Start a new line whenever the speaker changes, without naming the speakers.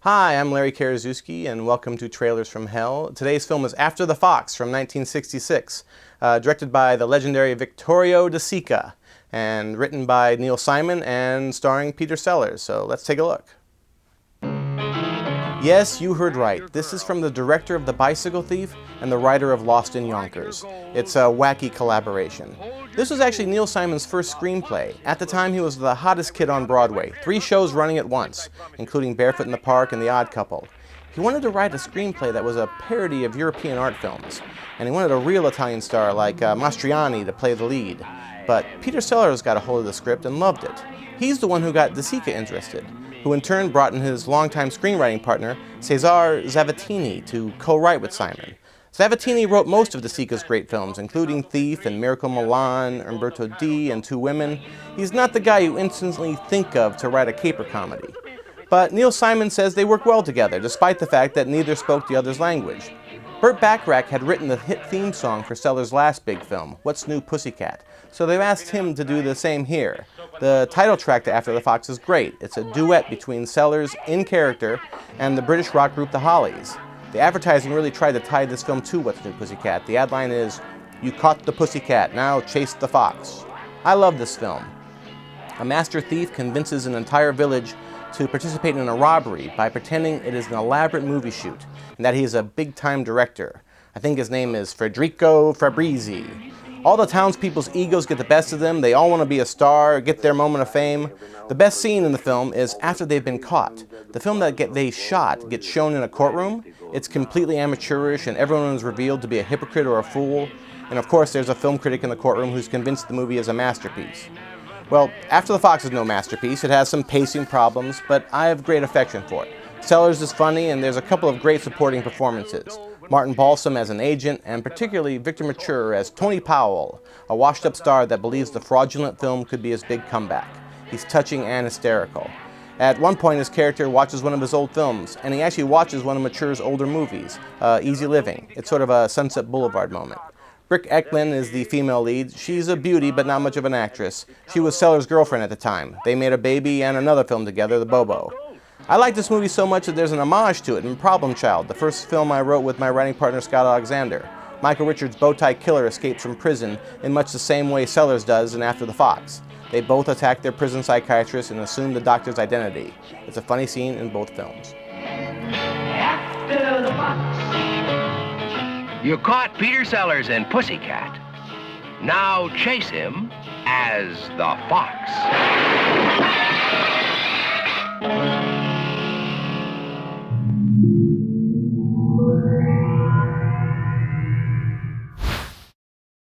Hi, I'm Larry Karaszewski, and welcome to Trailers from Hell. Today's film is After the Fox from 1966, directed by the legendary Vittorio De Sica, and written by Neil Simon and starring Peter Sellers. So let's take a look. Yes, you heard right. This is from the director of The Bicycle Thief and the writer of Lost in Yonkers. It's a wacky collaboration. This was actually Neil Simon's first screenplay. At the time, he was the hottest kid on Broadway, 3 shows running at once, including Barefoot in the Park and The Odd Couple. He wanted to write a screenplay that was a parody of European art films, and he wanted a real Italian star like Mastroianni to play the lead. But Peter Sellers got a hold of the script and loved it. He's the one who got De Sica interested, who in turn brought in his longtime screenwriting partner, Cesare Zavattini, to co-write with Simon. Zavattini wrote most of De Sica's great films, including Thief and Miracle Milan, Umberto D, and Two Women. He's not the guy you instantly think of to write a caper comedy. But Neil Simon says they work well together, despite the fact that neither spoke the other's language. Burt Bacharach had written the hit theme song for Sellers' last big film, What's New Pussycat, so they've asked him to do the same here. The title track to After the Fox is great. It's a duet between Sellers, in character, and the British rock group The Hollies. The advertising really tried to tie this film to What's New Pussycat. The ad line is, "You caught the pussycat, now chase the fox." I love this film. A master thief convinces an entire village to participate in a robbery by pretending it is an elaborate movie shoot and that he is a big-time director. I think his name is Federico Fabrizi. All the townspeople's egos get the best of them. They all want to be a star, get their moment of fame. The best scene in the film is after they've been caught. The film that they shot gets shown in a courtroom. It's completely amateurish and everyone is revealed to be a hypocrite or a fool. And of course there's a film critic in the courtroom who's convinced the movie is a masterpiece. Well, After the Fox is no masterpiece. It has some pacing problems, but I have great affection for it. Sellers is funny and there's a couple of great supporting performances. Martin Balsam as an agent, and particularly Victor Mature as Tony Powell, a washed-up star that believes the fraudulent film could be his big comeback. He's touching and hysterical. At one point, his character watches one of his old films, and he actually watches one of Mature's older movies, Easy Living. It's sort of a Sunset Boulevard moment. Britt Ekland is the female lead. She's a beauty, but not much of an actress. She was Sellers' girlfriend at the time. They made a baby and another film together, The Bobo. I like this movie so much that there's an homage to it in Problem Child, the first film I wrote with my writing partner Scott Alexander. Michael Richards' bowtie killer escapes from prison in much the same way Sellers does in After the Fox. They both attack their prison psychiatrist and assume the doctor's identity. It's a funny scene in both films.
After the Fox. You caught Peter Sellers and Pussycat. Now chase him as the Fox.